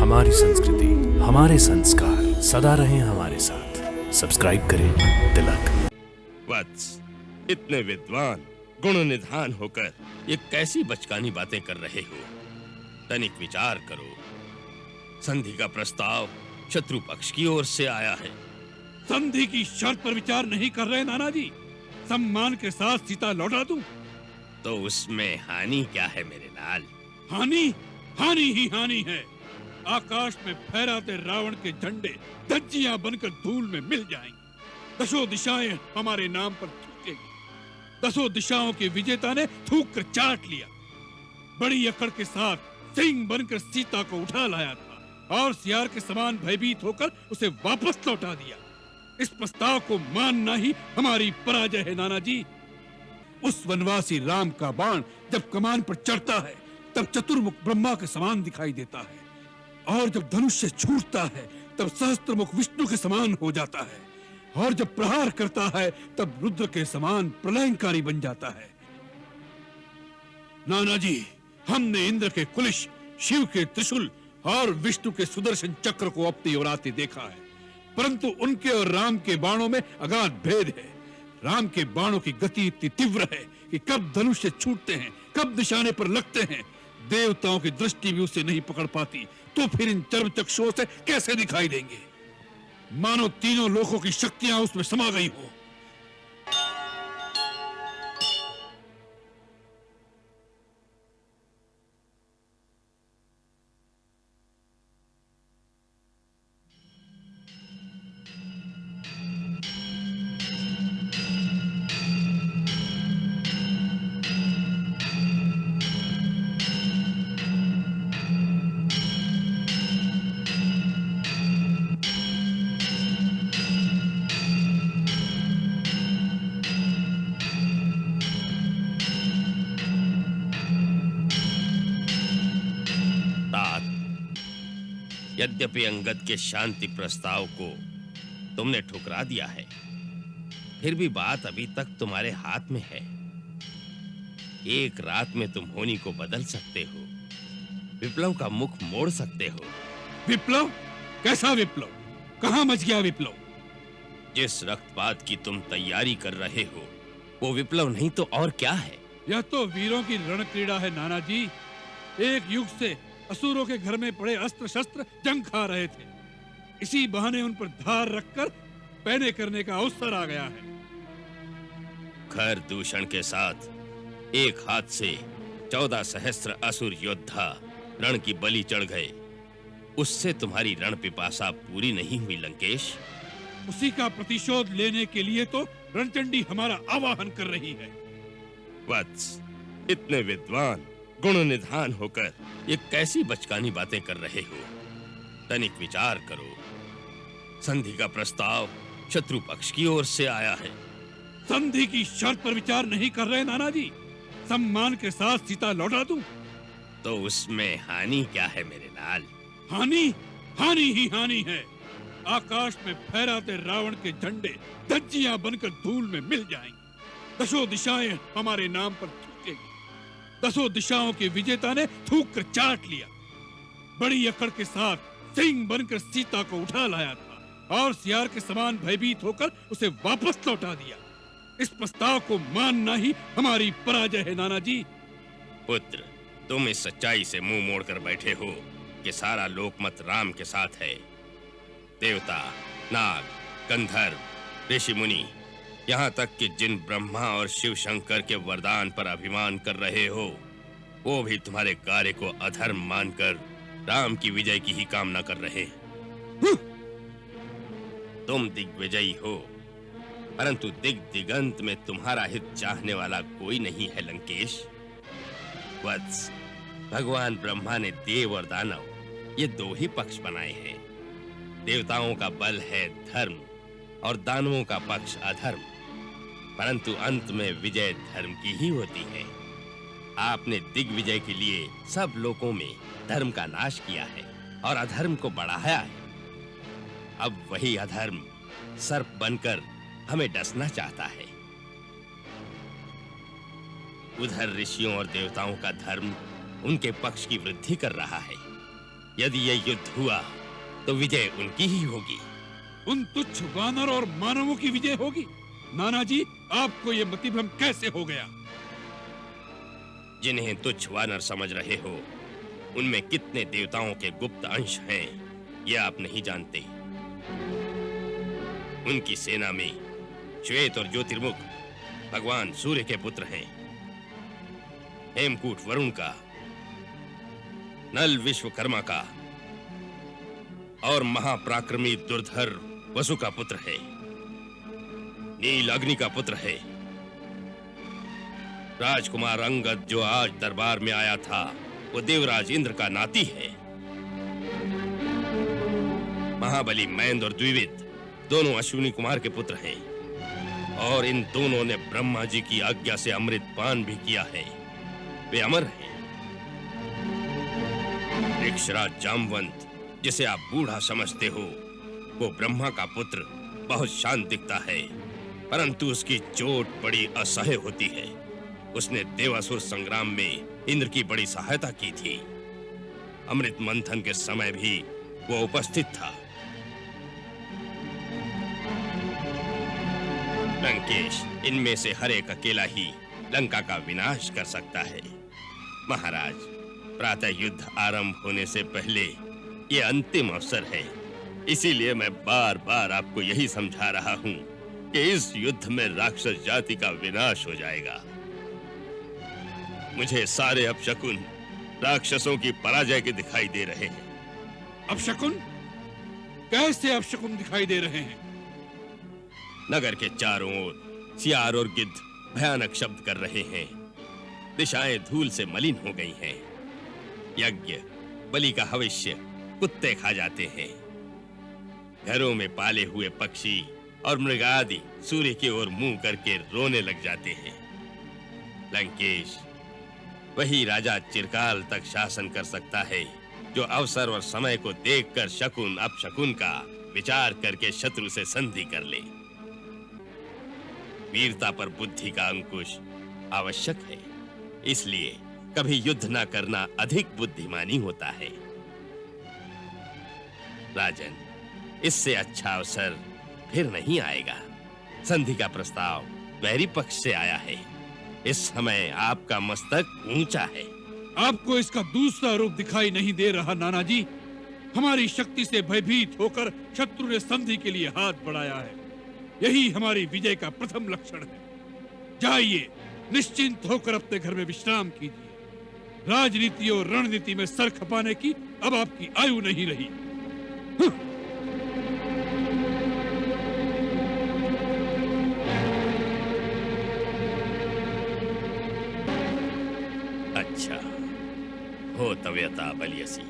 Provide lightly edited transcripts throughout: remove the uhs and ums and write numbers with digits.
हमारी संस्कृति, हमारे संस्कार सदा रहें हमारे साथ। सब्सक्राइब करें तिलक। वत्स, इतने विद्वान गुण निधान होकर ये कैसी बचकानी बातें कर रहे हो? तनिक विचार करो। संधि का प्रस्ताव शत्रु पक्ष की ओर से आया है। संधि की शर्त पर विचार नहीं कर रहे नाना जी। सम्मान के साथ सीता लौटा दूं। तो उसमें हानि क्या है मेरे लाल? हानि हानि ही हानि है। आकाश में फहराते रावण के झंडे धज्जियां बनकर धूल में मिल जाएंगी। दसों दिशाएं हमारे नाम पर थूकेंगी। दसों दिशाओं के विजेता ने थूक कर चाट लिया। बड़ी अकड़ के साथ सिंह बनकर सीता को उठा लाया था और सियार के समान भयभीत होकर उसे वापस लौटा दिया। इस प्रस्ताव को मानना ही हमारी पराजय है नाना जी। उस वनवासी राम का बाण जब कमान पर चढ़ता है तब चतुर्मुख ब्रह्मा के समान दिखाई देता है, और जब धनुष से छूटता है तब सहस्त्रमुख विष्णु के समान हो जाता है, और जब प्रहार करता है तब रुद्र के समान प्रलयंकारी बन जाता है। नाना जी, हमने इंद्र के कुलिश, शिव के त्रिशूल और विष्णु के सुदर्शन चक्र को अपनी ओर आते देखा है, परंतु उनके और राम के बाणों में अगाध भेद है। राम के बाणों की गति इतनी तीव्र है कि कब धनुष से छूटते हैं, कब निशाने पर लगते हैं, देवताओं की दृष्टि भी उसे नहीं पकड़ पाती। तो फिर इन चर्म चक्षुओं से कैसे दिखाई देंगे? मानो तीनों लोकों की शक्तियां उसमें समा गई हो। यद्यपि अंगद के शांति प्रस्ताव को तुमने ठुकरा दिया है, फिर भी बात अभी तक तुम्हारे हाथ में है। एक रात में तुम होनी को बदल सकते हो, विप्लव का मुख मोड़ सकते हो। विप्लव? कैसा विप्लव? कहां मच गया विप्लव? जिस रक्तपात की तुम तैयारी कर रहे हो वो विप्लव नहीं तो और क्या है? यह तो वीरों की रण क्रीड़ा है नाना जी। एक युग से असुरों के घर में पड़े अस्त्र शस्त्र जंग खा रहे थे। इसी बहाने उन पर धार रखकर पैने करने का अवसर आ गया है। खर दूषण के साथ एक हाथ से 14 सहस्त्र असुर योद्धा रण की बलि चढ़ गए। उससे तुम्हारी रण पिपासा पूरी नहीं हुई लंकेश। उसी का प्रतिशोध लेने के लिए तो रणचंडी हमारा आवाहन कर रही है। वत्स, इतने विद्वान गुण निधान होकर ये कैसी बचकानी बातें कर रहे हो? तनिक विचार करो। संधि का प्रस्ताव शत्रु पक्ष की ओर से आया है। संधि की शर्त पर विचार नहीं कर रहे नाना जी। सम्मान के साथ सीता लौटा दूं। तो उसमें हानि क्या है मेरे लाल? हानि हानि ही हानि है। आकाश में फहराते रावण के झंडे धज्जियां बनकर धूल में मिल जाएंगी। दसों दिशाएं हमारे नाम पर थूकेंगी। दसों दिशाओं के विजेता ने थूक कर चाट लिया। बड़ी अकड़ के साथ सिंह बनकर सीता को उठा लाया था और सियार के समान भयभीत होकर उसे वापस लौटा दिया। इस प्रस्ताव को मानना ही हमारी पराजय है नाना जी। पुत्र, तुम इस सच्चाई से मुंह मोड़कर बैठे हो कि सारा लोकमत राम के साथ है। देवता, नाग, गंधर्व, ऋषि मुनि, यहाँ तक कि जिन ब्रह्मा और शिव शंकर के वरदान पर अभिमान कर रहे हो वो भी तुम्हारे कार्य को अधर्म मानकर राम की विजय की ही कामना कर रहे हैं। तुम दिग्विजयी हो, परंतु दिगंत में तुम्हारा हित चाहने वाला कोई नहीं है लंकेश। वत्स, भगवान ब्रह्मा ने देव और दानव ये दो ही पक्ष बनाए हैं। देवताओं का बल है धर्म और दानवों का पक्ष अधर्म, परंतु अंत में विजय धर्म की ही होती है। आपने दिग्विजय के लिए सब लोकों में धर्म का नाश किया है और अधर्म को बढ़ाया है। अब वही अधर्म सर्प बनकर हमें डसना चाहता है। उधर ऋषियों और देवताओं का धर्म उनके पक्ष की वृद्धि कर रहा है। यदि ये युद्ध हुआ तो विजय उनकी ही होगी। उन तुच्छ वानर और मानवों की विजय होगी? नाना जी, आपको ये मतिभ्रम कैसे हो गया? जिन्हें तुच्छ वानर समझ रहे हो, उनमें कितने देवताओं के गुप्त अंश हैं, ये आप नहीं जानते। उनकी सेना में श्वेत और ज्योतिर्मुख भगवान सूर्य के पुत्र हैं, हेमकूट वरुण का, नल विश्वकर्मा का और महापराक्रमी दुर्धर वसु का पुत्र है, नील अग्नि का पुत्र है। राजकुमार अंगद जो आज दरबार में आया था, वो देवराज इंद्र का नाती है। महाबली मैंद और द्विविद दोनों अश्विनी कुमार के पुत्र हैं और इन दोनों ने ब्रह्मा जी की आज्ञा से अमृत पान भी किया है। वे अमर हैं। ऋक्षराज जामवंत, जिसे आप बूढ़ा समझते हो, वो ब्रह्मा का पुत्र बहुत शांत दिखता है, परंतु उसकी चोट बड़ी असह्य होती है। उसने देवासुर संग्राम में इंद्र की बड़ी सहायता की थी। अमृत मंथन के समय भी वो उपस्थित था। लंकेश इनमें से हर एक अकेला ही लंका का विनाश कर सकता है। महाराज, प्रातः युद्ध आरंभ होने से पहले ये अंतिम अवसर है, इसीलिए मैं बार बार आपको यही समझा रहा हूँ कि इस युद्ध में राक्षस जाति का विनाश हो जाएगा। मुझे सारे अपशकुन राक्षसों की पराजय के दिखाई दे रहे हैं। अपशकुन? कैसे अपशकुन दिखाई दे रहे हैं? नगर के चारों ओर सियार और गिद्ध भयानक शब्द कर रहे हैं। दिशाएं धूल से मलिन हो गई हैं। यज्ञ, बलि का हविष्य कुत्ते खा जाते हैं। घरों में पाले हुए पक्षी और मृग आदि सूर्य की ओर मुंह करके रोने लग जाते हैं। लंकेश, वही राजा चिरकाल तक शासन कर सकता है जो अवसर और समय को देखकर शकुन अपशकुन का विचार करके शत्रु से संधि कर ले। वीरता पर बुद्धि का अंकुश आवश्यक है, इसलिए कभी युद्ध न करना अधिक बुद्धिमानी होता है। राजन, इससे अच्छा अवसर फिर नहीं आएगा। संधि का प्रस्ताव वैरी पक्ष से आया है। इस समय आपका मस्तक ऊंचा है। आपको इसका दूसरा रूप दिखाई नहीं दे रहा नाना जी? हमारी शक्ति से भयभीत होकर शत्रु ने संधि के लिए हाथ बढ़ाया है। यही हमारी विजय का प्रथम लक्षण है। जाइए, निश्चिंत होकर अपने घर में विश्राम कीजिए। राजनीति और रणनीति में सर खपाने की अब आपकी आयु नहीं रही। अच्छा, हो तव्यता बलियसी।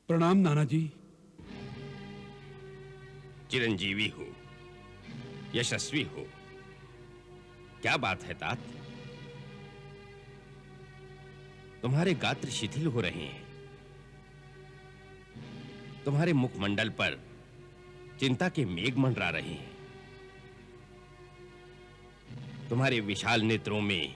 प्रणाम नाना जी। चिरंजीवी हो, यशस्वी हो। क्या बात है तात? तुम्हारे गात्र शिथिल हो रहे हैं। तुम्हारे मुखमंडल पर चिंता के मेघ मंडरा रहे हैं। तुम्हारे विशाल नेत्रों में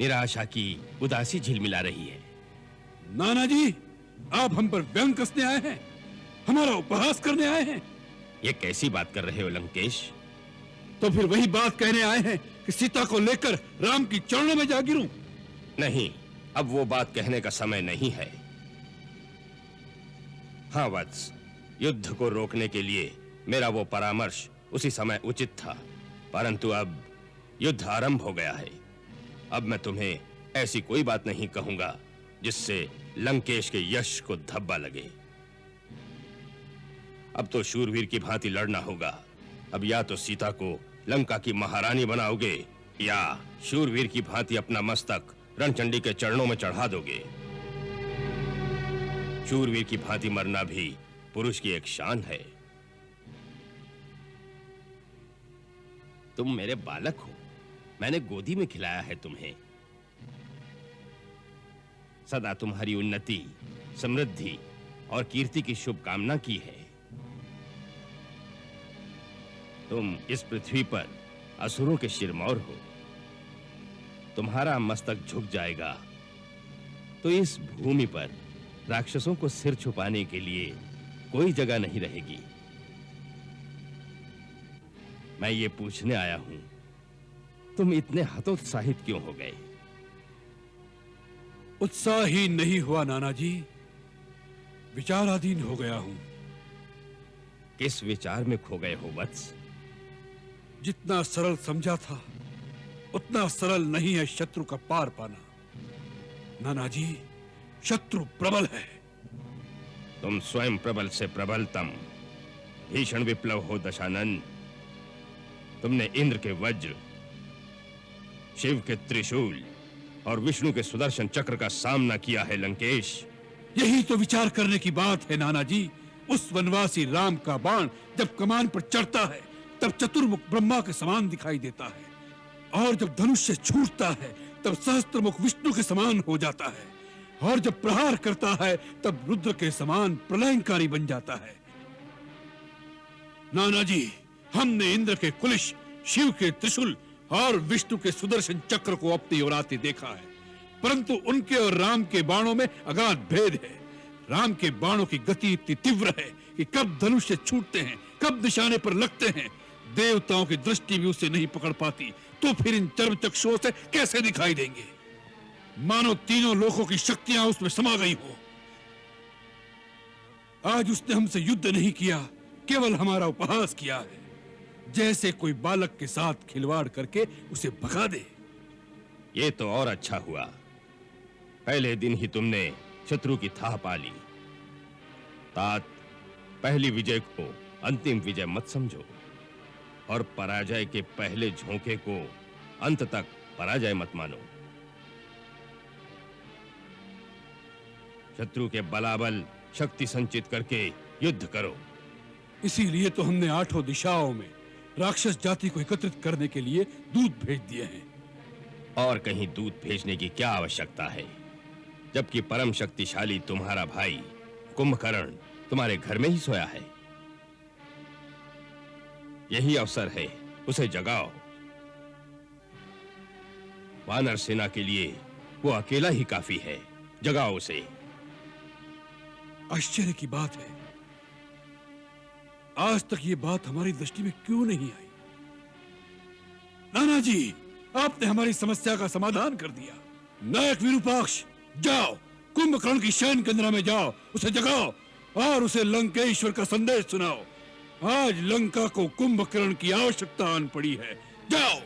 निराशा की उदासी झिलमिला रही है। नाना जी, आप हम पर व्यंग कसने आए हैं? हमारा उपहास करने आए हैं? ये कैसी बात कर रहे हो लंकेश? तो फिर वही बात कहने आए हैं कि सीता को लेकर राम की चरणों में जा गिरूं? नहीं, अब वो बात कहने का समय नहीं है। हाँ वत्स, युद्ध को रोकने के लिए मेरा वो परामर्श उसी समय उचित था, परंतु अब युद्ध आरंभ हो गया है। अब मैं तुम्हें ऐसी कोई बात नहीं कहूंगा जिससे लंकेश के यश को धब्बा लगे। अब तो शूरवीर की भांति लड़ना होगा। अब या तो सीता को लंका की महारानी बनाओगे या शूरवीर की भांति अपना मस्तक रणचंडी के चरणों में चढ़ा दोगे। शूरवीर की भांति मरना भी पुरुष की एक शान है। तुम मेरे बालक हो, मैंने गोदी में खिलाया है तुम्हें। सदा तुम्हारी उन्नति, समृद्धि और कीर्ति की शुभकामना की है। तुम इस पृथ्वी पर असुरों के शिरमौर हो। तुम्हारा मस्तक झुक जाएगा तो इस भूमि पर राक्षसों को सिर छुपाने के लिए कोई जगह नहीं रहेगी। मैं ये पूछने आया हूं, तुम इतने हतोत्साहित क्यों हो गए? उत्साह ही नहीं हुआ नाना जी, विचाराधीन हो गया हूं। किस विचार में खो गए हो वत्स? जितना सरल समझा था उतना सरल नहीं है शत्रु का पार पाना। नाना जी, शत्रु प्रबल है। तुम स्वयं प्रबल से प्रबलतम भीषण विप्लव हो दशानन। तुमने इंद्र के वज्र, शिव के त्रिशूल और विष्णु के सुदर्शन चक्र का सामना किया है लंकेश। यही तो विचार करने की बात है नाना जी। उस वनवासी राम का बाण जब कमान पर चढ़ता है तब चतुर्मुख ब्रह्मा के समान दिखाई देता है, और जब धनुष से छूटता है तब सहस्त्रमुख विष्णु के समान हो जाता है, और जब प्रहार करता है तब रुद्र के समान प्रलयंकारी बन जाता है। नाना जी, हमने इंद्र के कुलिश, शिव के त्रिशूल और विष्णु के सुदर्शन चक्र को अपनी ओर आते देखा है, परंतु उनके और राम के बाणों में अगाध भेद है। राम के बाणों की गति इतनी तीव्र है कि कब धनुष से छूटते हैं, कब निशाने पर लगते हैं, देवताओं की दृष्टि भी उसे नहीं पकड़ पाती, तो फिर इन चर्म चक्षुओं से कैसे दिखाई देंगे? मानो तीनों लोकों की शक्तियां उसमें समा गई हो। आज उसने हमसे युद्ध नहीं किया, केवल हमारा उपहास किया है, जैसे कोई बालक के साथ खिलवाड़ करके उसे भगा दे। ये तो और अच्छा हुआ, पहले दिन ही तुमने शत्रु की थाह पा ली। तात, पहली विजय को अंतिम विजय मत समझो, और पराजय के पहले झोंके को अंत तक पराजय मत मानो। शत्रु के बलाबल शक्ति संचित करके युद्ध करो। इसीलिए तो हमने आठों दिशाओं में राक्षस जाति को एकत्रित करने के लिए दूत भेज दिए हैं। और कहीं दूत भेजने की क्या आवश्यकता है, जबकि परम शक्तिशाली तुम्हारा भाई कुंभकर्ण तुम्हारे घर में ही सोया है। यही अवसर है, उसे जगाओ। वानर सेना के लिए वो अकेला ही काफी है, जगाओ उसे। आश्चर्य की बात है, आज तक ये बात हमारी दृष्टि में क्यों नहीं आई? नाना जी, आपने हमारी समस्या का समाधान कर दिया। नायक विरूपाक्ष, जाओ कुंभकर्ण की शयन केंद्र में जाओ, उसे जगाओ और उसे लंकेश्वर का संदेश सुनाओ। आज लंका को कुंभकर्ण की आवश्यकता आन पड़ी है। जाओ।